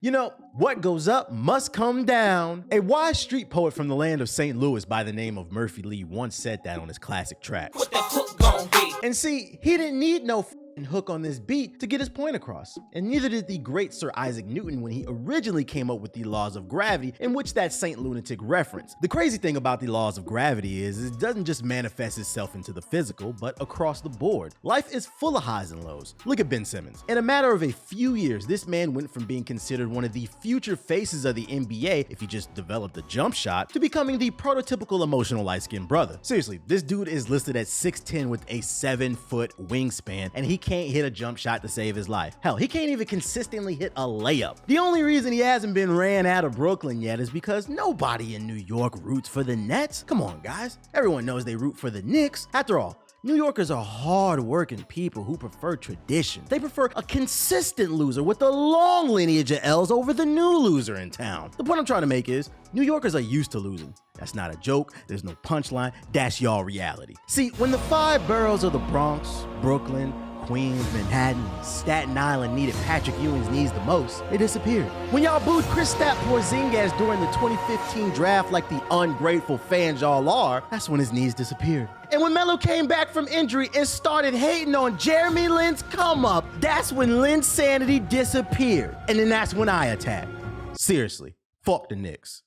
You know, what goes up must come down. A wise street poet from the land of St. Louis by the name of Murphy Lee once said that on his classic track. What that hook gon' be? And see, he didn't need no hook on this beat to get his point across. And neither did the great Sir Isaac Newton when he originally came up with the laws of gravity, in which that Saint Lunatic referenced. The crazy thing about the laws of gravity is it doesn't just manifest itself into the physical, but across the board. Life is full of highs and lows. Look at Ben Simmons. In a matter of a few years, this man went from being considered one of the future faces of the NBA if he just developed a jump shot, to becoming the prototypical emotional light-skinned brother. Seriously, this dude is listed at 6'10" with a 7-foot wingspan, and he can't hit a jump shot to save his life. Hell, he can't even consistently hit a layup. The only reason he hasn't been ran out of Brooklyn yet is because nobody in New York roots for the Nets. Come on, guys. Everyone knows they root for the Knicks. After all, New Yorkers are hard-working people who prefer tradition. They prefer a consistent loser with a long lineage of L's over the new loser in town. The point I'm trying to make is, New Yorkers are used to losing. That's not a joke, there's no punchline, that's y'all reality. See, when the 5 boroughs of the Bronx, Brooklyn, Queens, Manhattan, Staten Island needed Patrick Ewing's knees the most, they disappeared. When y'all booed Kristaps Porzingis during the 2015 draft like the ungrateful fans y'all are, that's when his knees disappeared. And when Melo came back from injury and started hating on Jeremy Lin's come up, that's when Lin's sanity disappeared. And then that's when I attacked. Seriously, fuck the Knicks.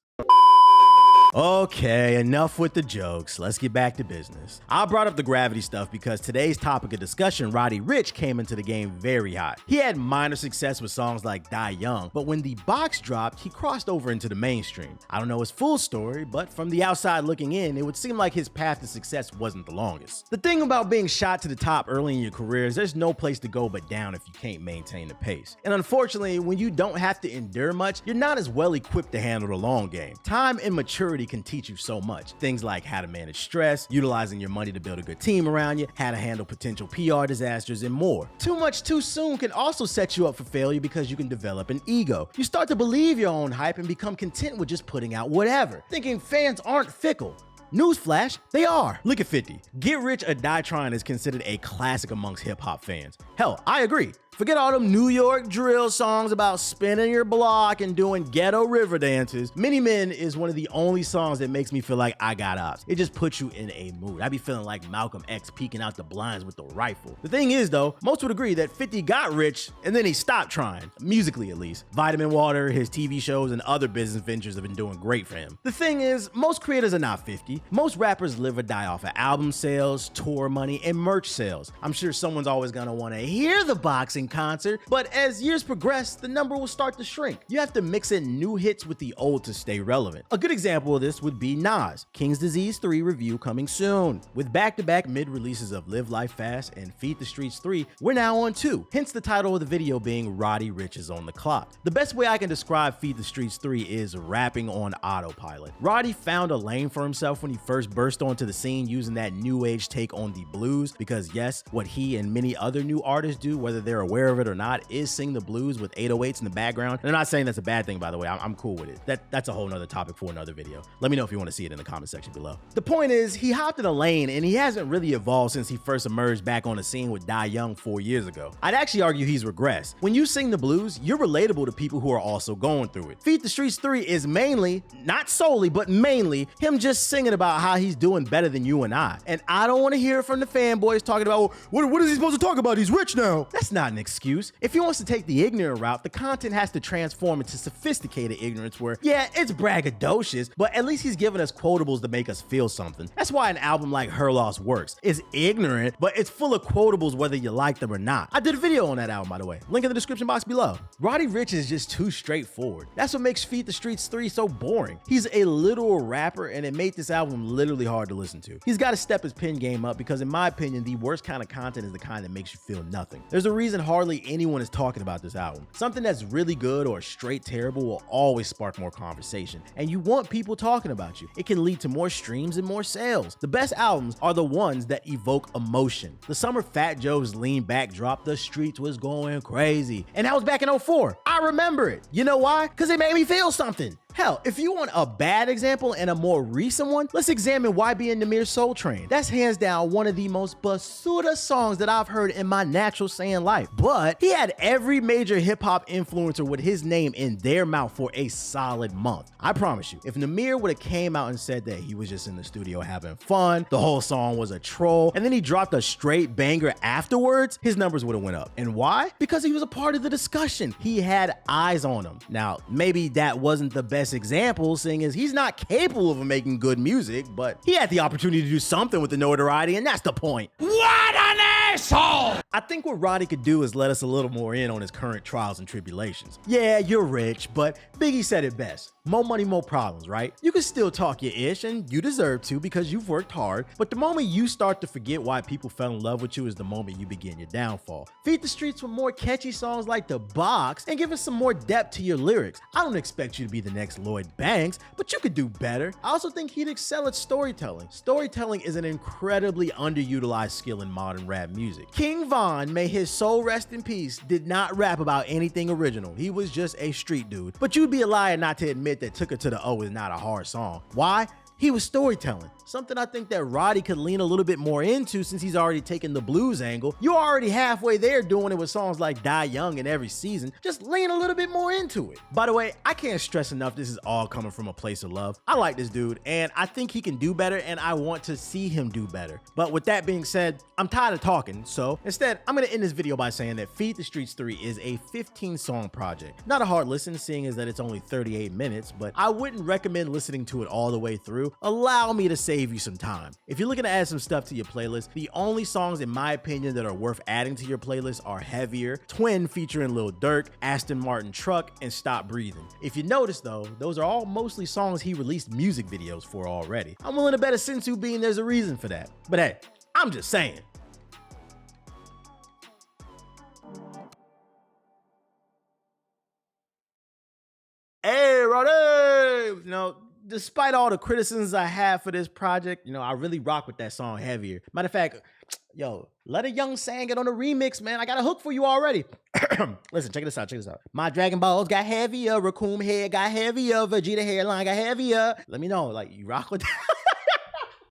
Okay, enough with the jokes. Let's get back to business. I brought up the gravity stuff because today's topic of discussion, Roddy Ricch, came into the game very hot. He had minor success with songs like Die Young, but when the box dropped, he crossed over into the mainstream. I don't know his full story, but from the outside looking in, it would seem like his path to success wasn't the longest. The thing about being shot to the top early in your career is there's no place to go but down if you can't maintain the pace. And unfortunately, when you don't have to endure much, you're not as well equipped to handle the long game. Time and maturity can teach you so much. Things like how to manage stress, utilizing your money to build a good team around you, how to handle potential PR disasters, and more. Too much too soon can also set you up for failure because you can develop an ego. You start to believe your own hype and become content with just putting out whatever, thinking fans aren't fickle. Newsflash, they are. Look at 50. Get Rich or Die Trying is considered a classic amongst hip-hop fans. Hell, I agree. Forget all them New York drill songs about spinning your block and doing ghetto river dances. Many Men is one of the only songs that makes me feel like I got ops. It just puts you in a mood. I be feeling like Malcolm X peeking out the blinds with the rifle. The thing is though, most would agree that 50 got rich and then he stopped trying, musically at least. Vitamin Water, his TV shows, and other business ventures have been doing great for him. The thing is, most creators are not 50. Most rappers live or die off of album sales, tour money, and merch sales. I'm sure someone's always gonna wanna hear the boxing concert, but as years progress, the number will start to shrink. You have to mix in new hits with the old to stay relevant. A good example of this would be Nas. King's Disease 3 review coming soon. With back-to-back mid-releases of Live Life Fast and Feed the Streets 3, we're now on 2, hence the title of the video being Roddy Ricch is on the clock. The best way I can describe Feed the Streets 3 is rapping on autopilot. Roddy found a lane for himself when he first burst onto the scene using that new age take on the blues, because yes, what he and many other new artists do, whether they're aware of it or not, is sing the blues with 808s in the background. And I'm not saying that's a bad thing, by the way. I'm cool with it. That's a whole nother topic for another video. Let me know if you want to see it in the comment section below. The point is, he hopped in a lane and he hasn't really evolved since he first emerged back on the scene with Die Young 4 years ago. I'd actually argue he's regressed. When you sing the blues, you're relatable to people who are also going through it. Feed the Streets 3 is mainly, not solely, but mainly him just singing about how he's doing better than you and I. And I don't want to hear from the fanboys talking about, well, what is he supposed to talk about? He's rich now. That's not an excuse. If he wants to take the ignorant route, the content has to transform into sophisticated ignorance where, yeah, it's braggadocious, but at least he's giving us quotables to make us feel something. That's why an album like Her Loss works. It's ignorant, but it's full of quotables whether you like them or not. I did a video on that album, by the way. Link in the description box below. Roddy Ricch is just too straightforward. That's what makes Feed the Streets 3 so boring. He's a literal rapper, and it made this album literally hard to listen to. He's got to step his pen game up because, in my opinion, the worst kind of content is the kind that makes you feel nothing. There's a reason hardly anyone is talking about this album. Something that's really good or straight terrible will always spark more conversation, and you want people talking about you. It can lead to more streams and more sales. The best albums are the ones that evoke emotion. The summer Fat Joe's Lean Back dropped, the streets was going crazy, and that was back in 04. I remember it. You know why? Because it made me feel something. Hell, if you want a bad example and a more recent one, let's examine YB and Namir's Soul Train. That's hands down one of the most basura songs that I've heard in my natural Saiyan life. But he had every major hip-hop influencer with his name in their mouth for a solid month. I promise you, if Namir would have came out and said that he was just in the studio having fun, the whole song was a troll, and then he dropped a straight banger afterwards, his numbers would have went up. And why? Because he was a part of the discussion. He had eyes on him. Now, maybe that wasn't the best example, seeing as he's not capable of making good music, but he had the opportunity to do something with the notoriety, and that's the point. What an asshole! I think what Roddy could do is let us a little more in on his current trials and tribulations. Yeah, you're rich, but Biggie said it best. More money, more problems, right? You can still talk your ish, and you deserve to because you've worked hard, but the moment you start to forget why people fell in love with you is the moment you begin your downfall. Feed the streets with more catchy songs like The Box and give us some more depth to your lyrics. I don't expect you to be the next Lloyd Banks, but you could do better. I also think he'd excel at storytelling. Storytelling is an incredibly underutilized skill in modern rap music. King Von, may his soul rest in peace, did not rap about anything original. He was just a street dude. But you'd be a liar not to admit that Took Her to the O is not a hard song. Why? He was storytelling, something I think that Roddy could lean a little bit more into since he's already taken the blues angle. You're already halfway there doing it with songs like Die Young and Every Season. Just lean a little bit more into it. By the way, I can't stress enough this is all coming from a place of love. I like this dude and I think he can do better and I want to see him do better. But with that being said, I'm tired of talking, so instead I'm gonna end this video by saying that Feed the Streets 3 is a 15-song project. Not a hard listen seeing as that it's only 38 minutes, but I wouldn't recommend listening to it all the way through. Allow me to save you some time. If you're looking to add some stuff to your playlist, the only songs in my opinion that are worth adding to your playlist are Heavier, Twin featuring Lil Durk, Aston Martin Truck, and Stop Breathing. If you notice though, those are all mostly songs he released music videos for already. I'm willing to bet a sensu bean there's a reason for that. But hey, I'm just saying. Hey, Roddy! Despite all the criticisms I have for this project, I really rock with that song Heavier. Matter of fact, yo, let a ImJustSaiyan get on the remix, man. I got a hook for you already. Listen, check this out. My Dragon Balls got heavier, Raccoon head got heavier, Vegeta hairline got heavier. Let me know, like, you rock with that?